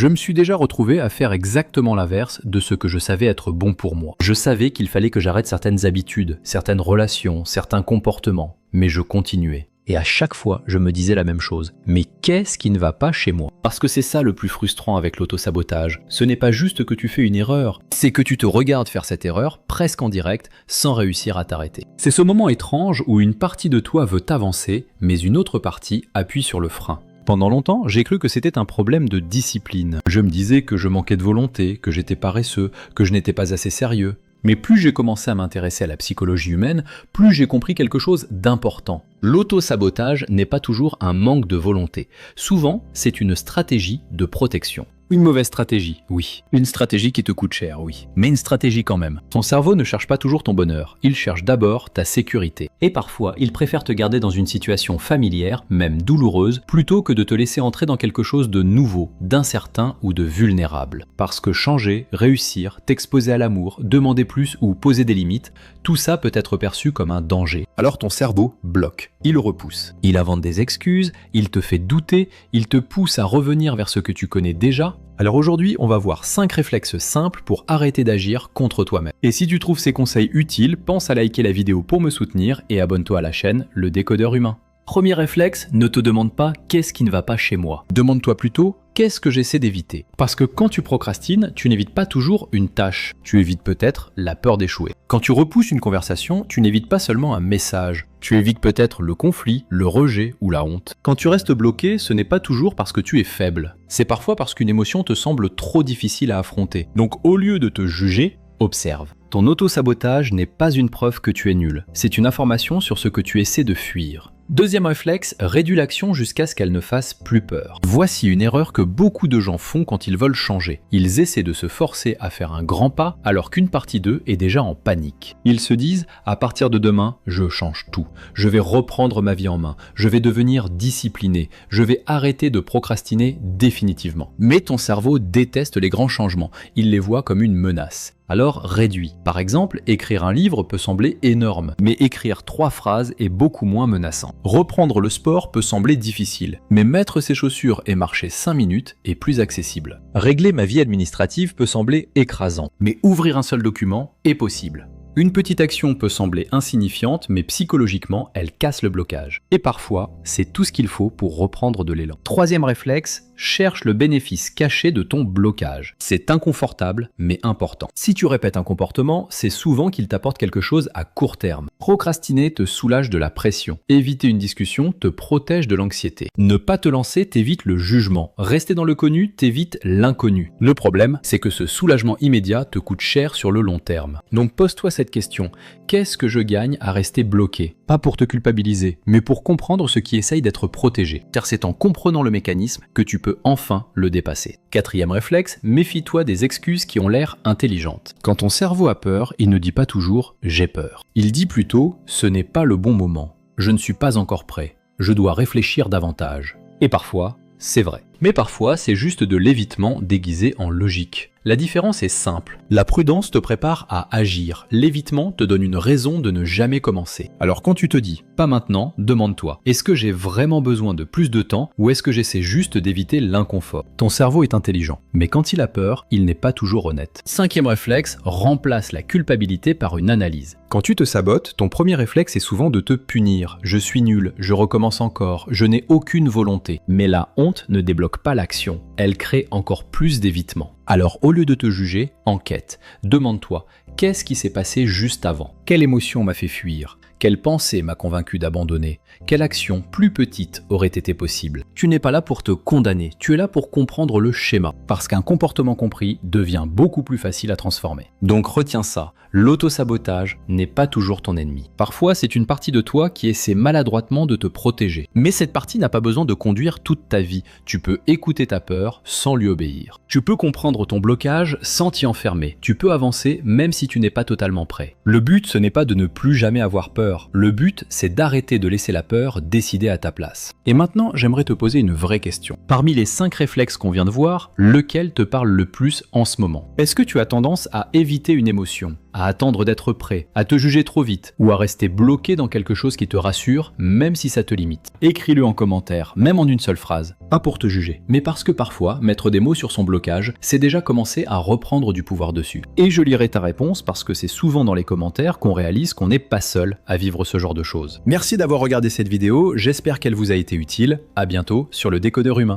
Je me suis déjà retrouvé à faire exactement l'inverse de ce que je savais être bon pour moi. Je savais qu'il fallait que j'arrête certaines habitudes, certaines relations, certains comportements, mais je continuais. Et à chaque fois, je me disais la même chose. Mais qu'est-ce qui ne va pas chez moi? Parce que c'est ça le plus frustrant avec l'auto-sabotage. Ce n'est pas juste que tu fais une erreur, c'est que tu te regardes faire cette erreur presque en direct sans réussir à t'arrêter. C'est ce moment étrange où une partie de toi veut avancer, mais une autre partie appuie sur le frein. Pendant longtemps, j'ai cru que c'était un problème de discipline. Je me disais que je manquais de volonté, que j'étais paresseux, que je n'étais pas assez sérieux. Mais plus j'ai commencé à m'intéresser à la psychologie humaine, plus j'ai compris quelque chose d'important. L'auto-sabotage n'est pas toujours un manque de volonté. Souvent, c'est une stratégie de protection. Une mauvaise stratégie, oui. Une stratégie qui te coûte cher, oui. Mais une stratégie quand même. Ton cerveau ne cherche pas toujours ton bonheur. Il cherche d'abord ta sécurité. Et parfois, il préfère te garder dans une situation familière, même douloureuse, plutôt que de te laisser entrer dans quelque chose de nouveau, d'incertain ou de vulnérable. Parce que changer, réussir, t'exposer à l'amour, demander plus ou poser des limites, tout ça peut être perçu comme un danger. Alors ton cerveau bloque. Il repousse. Il invente des excuses, il te fait douter, il te pousse à revenir vers ce que tu connais déjà. Alors aujourd'hui, on va voir 5 réflexes simples pour arrêter d'agir contre toi-même. Et si tu trouves ces conseils utiles, pense à liker la vidéo pour me soutenir et abonne-toi à la chaîne Le Décodeur Humain. Premier réflexe, ne te demande pas qu'est-ce qui ne va pas chez moi. Demande-toi plutôt qu'est-ce que j'essaie d'éviter. Parce que quand tu procrastines, tu n'évites pas toujours une tâche. Tu évites peut-être la peur d'échouer. Quand tu repousses une conversation, tu n'évites pas seulement un message. Tu évites peut-être le conflit, le rejet ou la honte. Quand tu restes bloqué, ce n'est pas toujours parce que tu es faible. C'est parfois parce qu'une émotion te semble trop difficile à affronter. Donc au lieu de te juger, observe. Ton auto-sabotage n'est pas une preuve que tu es nul. C'est une information sur ce que tu essaies de fuir. Deuxième réflexe, réduis l'action jusqu'à ce qu'elle ne fasse plus peur. Voici une erreur que beaucoup de gens font quand ils veulent changer. Ils essaient de se forcer à faire un grand pas alors qu'une partie d'eux est déjà en panique. Ils se disent « à partir de demain, je change tout. Je vais reprendre ma vie en main. Je vais devenir discipliné. Je vais arrêter de procrastiner définitivement. » Mais ton cerveau déteste les grands changements. Il les voit comme une menace. Alors réduis. Par exemple, écrire un livre peut sembler énorme, mais écrire 3 phrases est beaucoup moins menaçant. Reprendre le sport peut sembler difficile, mais mettre ses chaussures et marcher 5 minutes est plus accessible. Régler ma vie administrative peut sembler écrasant, mais ouvrir un seul document est possible. Une petite action peut sembler insignifiante, mais psychologiquement, elle casse le blocage. Et parfois, c'est tout ce qu'il faut pour reprendre de l'élan. Troisième réflexe, cherche le bénéfice caché de ton blocage. C'est inconfortable, mais important. Si tu répètes un comportement, c'est souvent qu'il t'apporte quelque chose à court terme. Procrastiner te soulage de la pression. Éviter une discussion te protège de l'anxiété. Ne pas te lancer t'évite le jugement. Rester dans le connu t'évite l'inconnu. Le problème, c'est que ce soulagement immédiat te coûte cher sur le long terme. Donc pose-toi cette question. Qu'est-ce que je gagne à rester bloqué? Pas pour te culpabiliser, mais pour comprendre ce qui essaye d'être protégé. Car c'est en comprenant le mécanisme que tu peux enfin le dépasser. Quatrième réflexe, méfie-toi des excuses qui ont l'air intelligentes. Quand ton cerveau a peur, il ne dit pas toujours « j'ai peur ». Il dit plutôt « ce n'est pas le bon moment, je ne suis pas encore prêt, je dois réfléchir davantage ». Et parfois, c'est vrai. Mais parfois, c'est juste de l'évitement déguisé en logique. La différence est simple. La prudence te prépare à agir. L'évitement te donne une raison de ne jamais commencer. Alors quand tu te dis « pas maintenant », demande-toi « est-ce que j'ai vraiment besoin de plus de temps ou est-ce que j'essaie juste d'éviter l'inconfort ?» Ton cerveau est intelligent, mais quand il a peur, il n'est pas toujours honnête. Cinquième réflexe, remplace la culpabilité par une analyse. Quand tu te sabotes, ton premier réflexe est souvent de te punir. « Je suis nul, je recommence encore, je n'ai aucune volonté ». Mais la honte ne débloque pas l'action. Elle crée encore plus d'évitement. Alors au lieu de te juger, enquête. Demande-toi, qu'est-ce qui s'est passé juste avant? Quelle émotion m'a fait fuir? Quelle pensée m'a convaincu d'abandonner? Quelle action plus petite aurait été possible? Tu n'es pas là pour te condamner, tu es là pour comprendre le schéma. Parce qu'un comportement compris devient beaucoup plus facile à transformer. Donc retiens ça, l'auto-sabotage n'est pas toujours ton ennemi. Parfois, c'est une partie de toi qui essaie maladroitement de te protéger. Mais cette partie n'a pas besoin de conduire toute ta vie. Tu peux écouter ta peur sans lui obéir. Tu peux comprendre ton blocage sans t'y enfermer. Tu peux avancer même si tu n'es pas totalement prêt. Le but, ce n'est pas de ne plus jamais avoir peur. Le but, c'est d'arrêter de laisser la peur décider à ta place. Et maintenant, j'aimerais te poser une vraie question. Parmi les 5 réflexes qu'on vient de voir, lequel te parle le plus en ce moment? Est-ce que tu as tendance à éviter une émotion? à attendre d'être prêt, à te juger trop vite, ou à rester bloqué dans quelque chose qui te rassure, même si ça te limite. Écris-le en commentaire, même en une seule phrase, pas pour te juger, mais parce que parfois, mettre des mots sur son blocage, c'est déjà commencer à reprendre du pouvoir dessus. Et je lirai ta réponse parce que c'est souvent dans les commentaires qu'on réalise qu'on n'est pas seul à vivre ce genre de choses. Merci d'avoir regardé cette vidéo, j'espère qu'elle vous a été utile. À bientôt sur le Décodeur Humain.